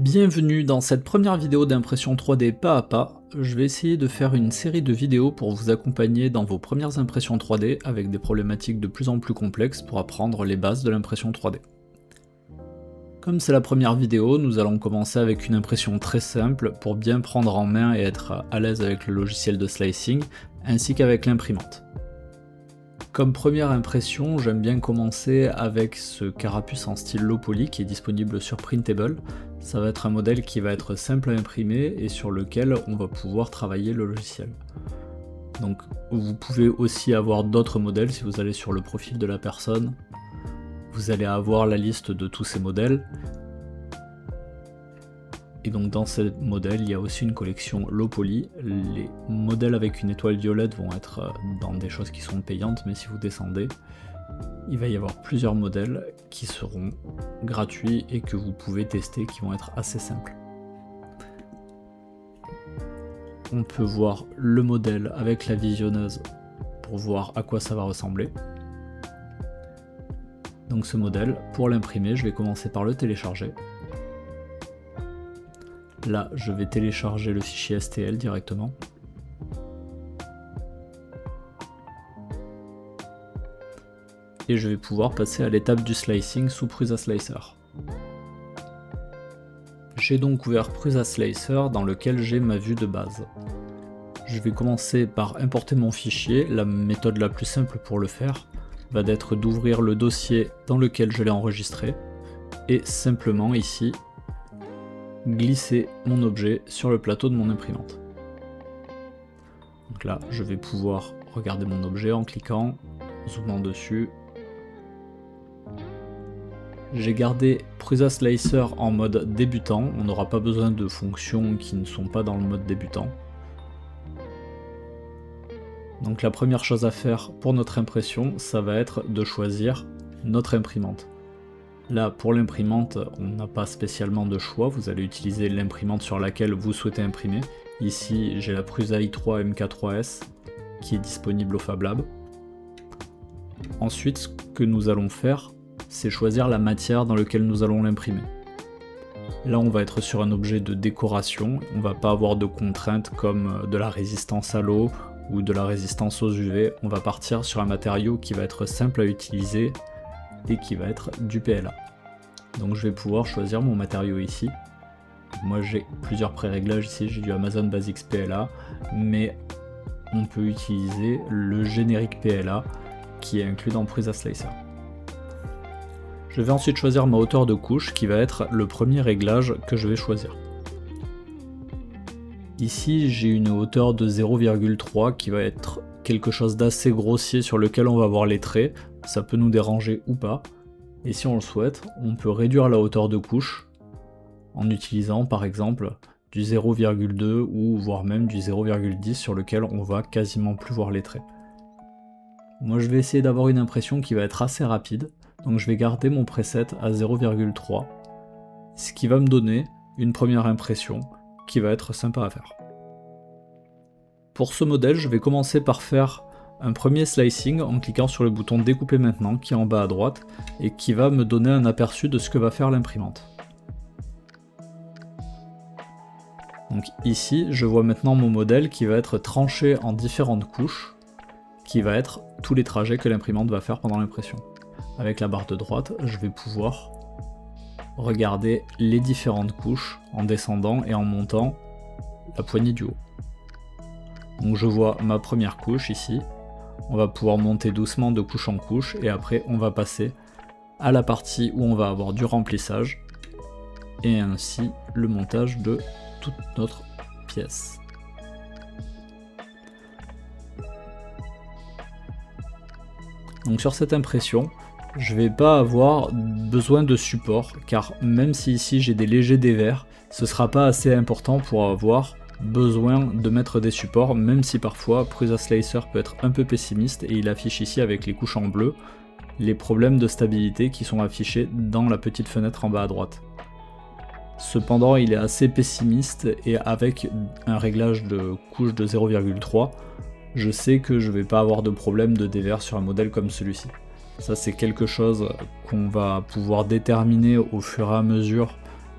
Bienvenue dans cette première vidéo d'impression 3D pas à pas. Je vais essayer de faire une série de vidéos pour vous accompagner dans vos premières impressions 3D avec des problématiques de plus en plus complexes pour apprendre les bases de l'impression 3D. Comme c'est la première vidéo, nous allons commencer avec une impression très simple pour bien prendre en main et être à l'aise avec le logiciel de slicing ainsi qu'avec l'imprimante. Comme première impression, j'aime bien commencer avec ce carapuce en style low poly qui est disponible sur Printable. Ça va être un modèle qui va être simple à imprimer et sur lequel on va pouvoir travailler le logiciel. Donc vous pouvez aussi avoir d'autres modèles. Si vous allez sur le profil de la personne, vous allez avoir la liste de tous ces modèles. Et donc dans ces modèles, il y a aussi une collection low poly. Les modèles avec une étoile violette vont être dans des choses qui sont payantes, mais si vous descendez, il va y avoir plusieurs modèles qui seront gratuits et que vous pouvez tester, qui vont être assez simples. On peut voir le modèle avec la visionneuse pour voir à quoi ça va ressembler. Donc ce modèle, pour l'imprimer, je vais commencer par le télécharger. Là, je vais télécharger le fichier STL directement. Et je vais pouvoir passer à l'étape du slicing sous Prusa Slicer. J'ai donc ouvert Prusa Slicer dans lequel j'ai ma vue de base. Je vais commencer par importer mon fichier. La méthode la plus simple pour le faire va être d'ouvrir le dossier dans lequel je l'ai enregistré et simplement ici glisser mon objet sur le plateau de mon imprimante. Donc là, je vais pouvoir regarder mon objet en cliquant, zoomant dessus. J'ai gardé Prusa Slicer en mode débutant, on n'aura pas besoin de fonctions qui ne sont pas dans le mode débutant. Donc la première chose à faire pour notre impression, ça va être de choisir notre imprimante. Là, pour l'imprimante, on n'a pas spécialement de choix, vous allez utiliser l'imprimante sur laquelle vous souhaitez imprimer. Ici, j'ai la Prusa i3 MK3S qui est disponible au Fab Lab. Ensuite, ce que nous allons faire, c'est choisir la matière dans laquelle nous allons l'imprimer. Là, on va être sur un objet de décoration, on ne va pas avoir de contraintes comme de la résistance à l'eau ou de la résistance aux UV, on va partir sur un matériau qui va être simple à utiliser et qui va être du PLA. Donc je vais pouvoir choisir mon matériau ici. Moi j'ai plusieurs pré-réglages ici, j'ai du Amazon Basics PLA, mais on peut utiliser le générique PLA qui est inclus dans Prusa Slicer. Je vais ensuite choisir ma hauteur de couche qui va être le premier réglage que je vais choisir. Ici j'ai une hauteur de 0,3 qui va être quelque chose d'assez grossier sur lequel on va voir les traits, ça peut nous déranger ou pas, et si on le souhaite, on peut réduire la hauteur de couche en utilisant par exemple du 0,2 ou voire même du 0,10 sur lequel on va quasiment plus voir les traits. Moi je vais essayer d'avoir une impression qui va être assez rapide, donc je vais garder mon preset à 0,3, ce qui va me donner une première impression qui va être sympa à faire. Pour ce modèle, je vais commencer par faire un premier slicing en cliquant sur le bouton découper maintenant qui est en bas à droite et qui va me donner un aperçu de ce que va faire l'imprimante. Donc ici, je vois maintenant mon modèle qui va être tranché en différentes couches, qui va être tous les trajets que l'imprimante va faire pendant l'impression. Avec la barre de droite, je vais pouvoir regarder les différentes couches en descendant et en montant la poignée du haut. Donc je vois ma première couche ici, on va pouvoir monter doucement de couche en couche et après on va passer à la partie où on va avoir du remplissage et ainsi le montage de toute notre pièce. Donc sur cette impression, je vais pas avoir besoin de support car même si ici j'ai des légers dévers, ce sera pas assez important pour avoir besoin de mettre des supports, même si parfois Prusa Slicer peut être un peu pessimiste et il affiche ici avec les couches en bleu les problèmes de stabilité qui sont affichés dans la petite fenêtre en bas à droite. Cependant il est assez pessimiste et avec un réglage de couche de 0,3, je sais que je vais pas avoir de problème de dévers sur un modèle comme celui-ci. Ça c'est quelque chose qu'on va pouvoir déterminer au fur et à mesure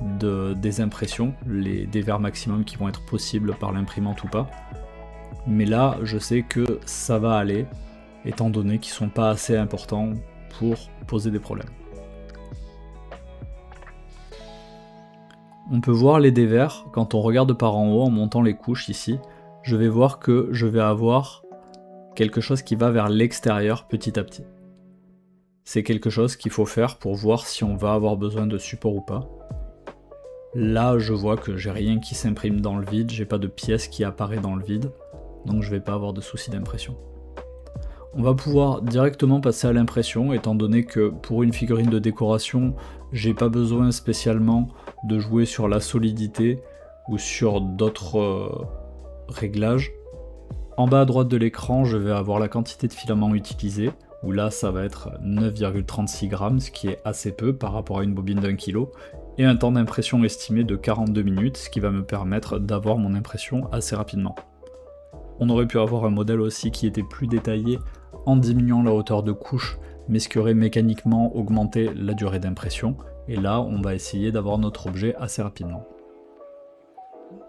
des impressions, les dévers maximum qui vont être possibles par l'imprimante ou pas. Mais là, je sais que ça va aller, étant donné qu'ils sont pas assez importants pour poser des problèmes. On peut voir les dévers quand on regarde par en haut en montant les couches ici. Je vais voir que je vais avoir quelque chose qui va vers l'extérieur petit à petit. C'est quelque chose qu'il faut faire pour voir si on va avoir besoin de support ou pas. Là, je vois que j'ai rien qui s'imprime dans le vide, j'ai pas de pièce qui apparaît dans le vide, donc je vais pas avoir de soucis d'impression. On va pouvoir directement passer à l'impression, étant donné que pour une figurine de décoration, j'ai pas besoin spécialement de jouer sur la solidité ou sur d'autres réglages. En bas à droite de l'écran, je vais avoir la quantité de filaments utilisés, où là ça va être 9,36 grammes, ce qui est assez peu par rapport à une bobine d'1 kg, et un temps d'impression estimé de 42 minutes, ce qui va me permettre d'avoir mon impression assez rapidement. On aurait pu avoir un modèle aussi qui était plus détaillé en diminuant la hauteur de couche, mais ce qui aurait mécaniquement augmenté la durée d'impression, et là on va essayer d'avoir notre objet assez rapidement.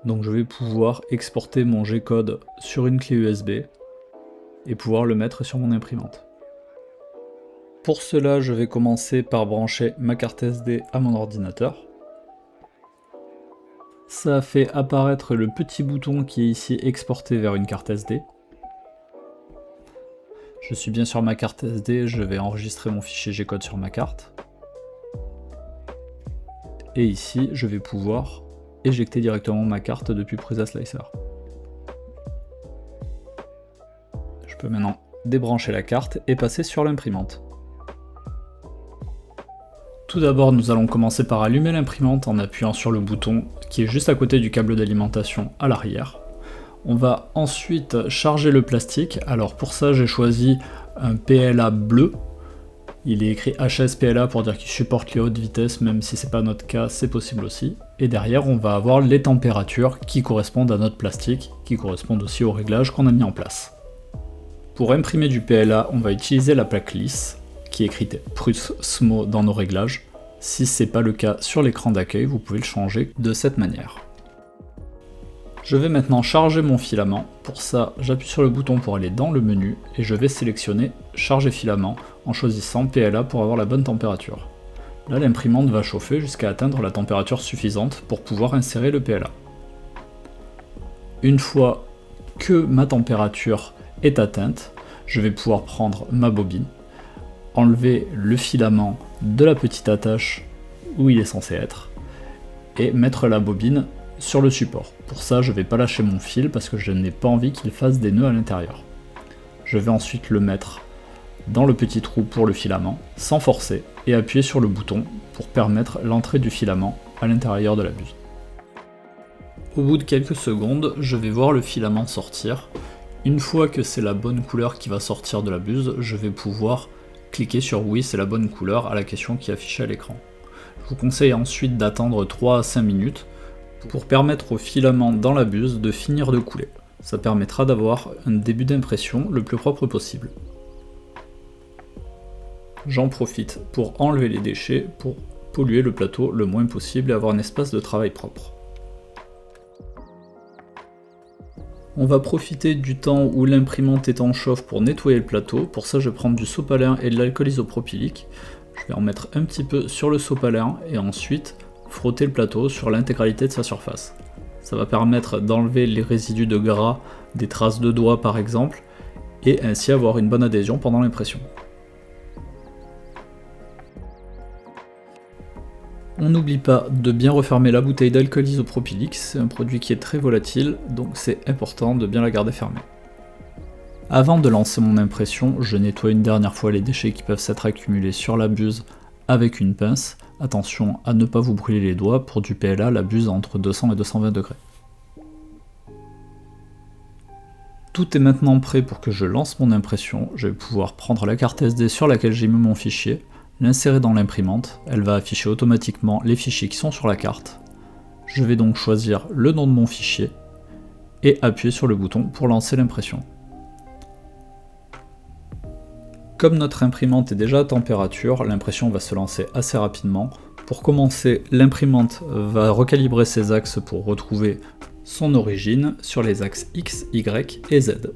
Donc je vais pouvoir exporter mon G-code sur une clé USB et pouvoir le mettre sur mon imprimante. Pour cela, je vais commencer par brancher ma carte SD à mon ordinateur. Ça a fait apparaître le petit bouton qui est ici exporté vers une carte SD. Je suis bien sur ma carte SD, je vais enregistrer mon fichier G-code sur ma carte. Et ici, je vais pouvoir éjecter directement ma carte depuis Prusa Slicer. Je peux maintenant débrancher la carte et passer sur l'imprimante. Tout d'abord, nous allons commencer par allumer l'imprimante en appuyant sur le bouton qui est juste à côté du câble d'alimentation à l'arrière. On va ensuite charger le plastique. Alors pour ça, j'ai choisi un PLA bleu. Il est écrit HSPLA pour dire qu'il supporte les hautes vitesses, même si c'est pas notre cas, c'est possible aussi. Et derrière, on va avoir les températures qui correspondent à notre plastique, qui correspondent aussi au réglage qu'on a mis en place. Pour imprimer du PLA, on va utiliser la plaque lisse, qui est écrite Prusa SMO dans nos réglages. Si c'est pas le cas sur l'écran d'accueil, vous pouvez le changer de cette manière. Je vais maintenant charger mon filament. Pour ça, j'appuie sur le bouton pour aller dans le menu et je vais sélectionner Charger filament en choisissant PLA pour avoir la bonne température. Là, l'imprimante va chauffer jusqu'à atteindre la température suffisante pour pouvoir insérer le PLA. Une fois que ma température est atteinte, je vais pouvoir prendre ma bobine, enlever le filament de la petite attache où il est censé être et mettre la bobine sur le support. Pour ça, je ne vais pas lâcher mon fil parce que je n'ai pas envie qu'il fasse des nœuds à l'intérieur. Je vais ensuite le mettre dans le petit trou pour le filament sans forcer et appuyer sur le bouton pour permettre l'entrée du filament à l'intérieur de la buse. Au bout de quelques secondes, je vais voir le filament sortir. Une fois que c'est la bonne couleur qui va sortir de la buse, je vais pouvoir cliquer sur oui, c'est la bonne couleur à la question qui est affichée à l'écran. Je vous conseille ensuite d'attendre 3 à 5 minutes pour permettre au filament dans la buse de finir de couler. Ça permettra d'avoir un début d'impression le plus propre possible. J'en profite pour enlever les déchets, pour polluer le plateau le moins possible et avoir un espace de travail propre. On va profiter du temps où l'imprimante est en chauffe pour nettoyer le plateau. Pour ça, je vais prendre du sopalin et de l'alcool isopropylique. Je vais en mettre un petit peu sur le sopalin et ensuite frotter le plateau sur l'intégralité de sa surface. Ça va permettre d'enlever les résidus de gras, des traces de doigts par exemple, et ainsi avoir une bonne adhésion pendant l'impression. On n'oublie pas de bien refermer la bouteille d'alcool isopropylique, c'est un produit qui est très volatile, donc c'est important de bien la garder fermée. Avant de lancer mon impression, je nettoie une dernière fois les déchets qui peuvent s'être accumulés sur la buse avec une pince. Attention à ne pas vous brûler les doigts, pour du PLA, la buse entre 200 et 220 degrés. Tout est maintenant prêt pour que je lance mon impression. Je vais pouvoir prendre la carte SD sur laquelle j'ai mis mon fichier, l'insérer dans l'imprimante, elle va afficher automatiquement les fichiers qui sont sur la carte. Je vais donc choisir le nom de mon fichier et appuyer sur le bouton pour lancer l'impression. Comme notre imprimante est déjà à température, l'impression va se lancer assez rapidement. Pour commencer, l'imprimante va recalibrer ses axes pour retrouver son origine sur les axes X, Y et Z.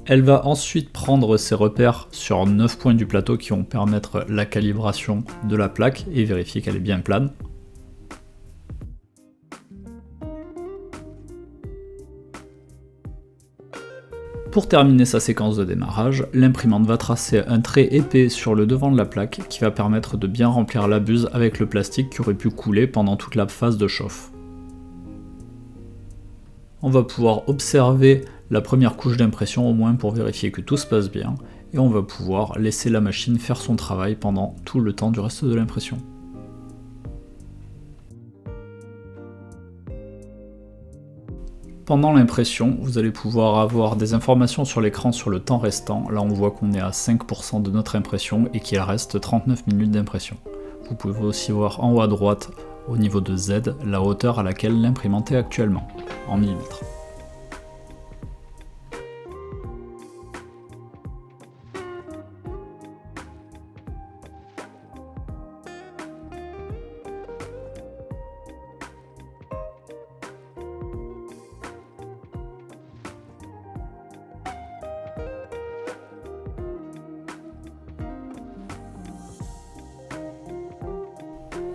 Elle va ensuite prendre ses repères sur 9 points du plateau qui vont permettre la calibration de la plaque et vérifier qu'elle est bien plane. Pour terminer sa séquence de démarrage, l'imprimante va tracer un trait épais sur le devant de la plaque qui va permettre de bien remplir la buse avec le plastique qui aurait pu couler pendant toute la phase de chauffe. On va pouvoir observer la première couche d'impression au moins pour vérifier que tout se passe bien, et on va pouvoir laisser la machine faire son travail pendant tout le temps du reste de l'impression. Pendant l'impression, vous allez pouvoir avoir des informations sur l'écran sur le temps restant. Là on voit qu'on est à 5% de notre impression et qu'il reste 39 minutes d'impression. Vous pouvez aussi voir en haut à droite, au niveau de Z, la hauteur à laquelle l'imprimante est actuellement, en millimètres.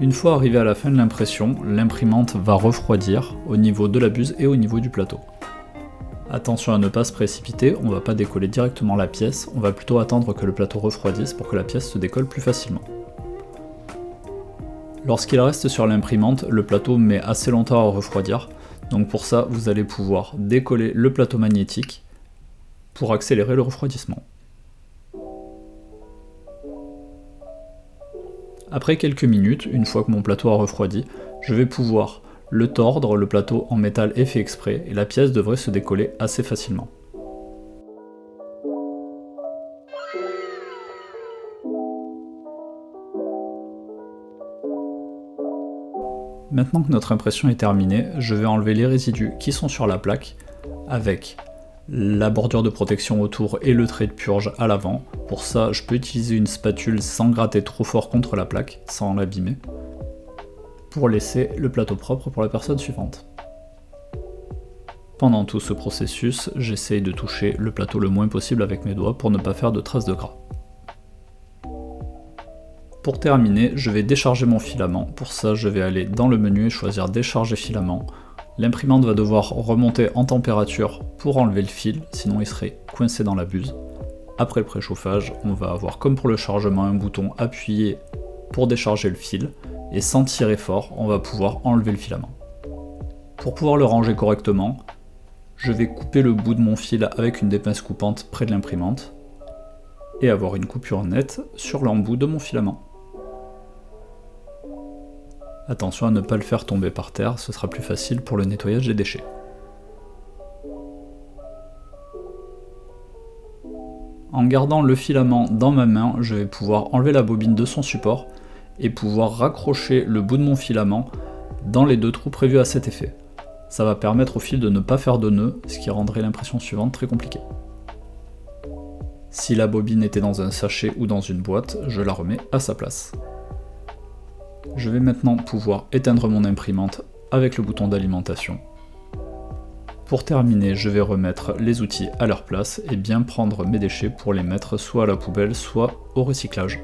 Une fois arrivé à la fin de l'impression, l'imprimante va refroidir au niveau de la buse et au niveau du plateau. Attention à ne pas se précipiter, on ne va pas décoller directement la pièce, on va plutôt attendre que le plateau refroidisse pour que la pièce se décolle plus facilement. Lorsqu'il reste sur l'imprimante, le plateau met assez longtemps à refroidir, donc pour ça vous allez pouvoir décoller le plateau magnétique pour accélérer le refroidissement. Après quelques minutes, une fois que mon plateau a refroidi, je vais pouvoir le tordre, le plateau en métal est fait exprès, et la pièce devrait se décoller assez facilement. Maintenant que notre impression est terminée, je vais enlever les résidus qui sont sur la plaque avec la bordure de protection autour et le trait de purge à l'avant. Pour ça, je peux utiliser une spatule sans gratter trop fort contre la plaque, sans l'abîmer, pour laisser le plateau propre pour la personne suivante. Pendant tout ce processus, j'essaye de toucher le plateau le moins possible avec mes doigts pour ne pas faire de traces de gras. Pour terminer, je vais décharger mon filament. Pour ça, je vais aller dans le menu et choisir décharger filament. L'imprimante va devoir remonter en température pour enlever le fil, sinon il serait coincé dans la buse. Après le préchauffage, on va avoir comme pour le chargement un bouton appuyé pour décharger le fil, et sans tirer fort, on va pouvoir enlever le filament. Pour pouvoir le ranger correctement, je vais couper le bout de mon fil avec une des pinces coupantes près de l'imprimante, et avoir une coupure nette sur l'embout de mon filament. Attention à ne pas le faire tomber par terre, ce sera plus facile pour le nettoyage des déchets. En gardant le filament dans ma main, je vais pouvoir enlever la bobine de son support et pouvoir raccrocher le bout de mon filament dans les deux trous prévus à cet effet. Ça va permettre au fil de ne pas faire de nœud, ce qui rendrait l'impression suivante très compliquée. Si la bobine était dans un sachet ou dans une boîte, je la remets à sa place. Je vais maintenant pouvoir éteindre mon imprimante avec le bouton d'alimentation. Pour terminer, je vais remettre les outils à leur place et bien prendre mes déchets pour les mettre soit à la poubelle, soit au recyclage.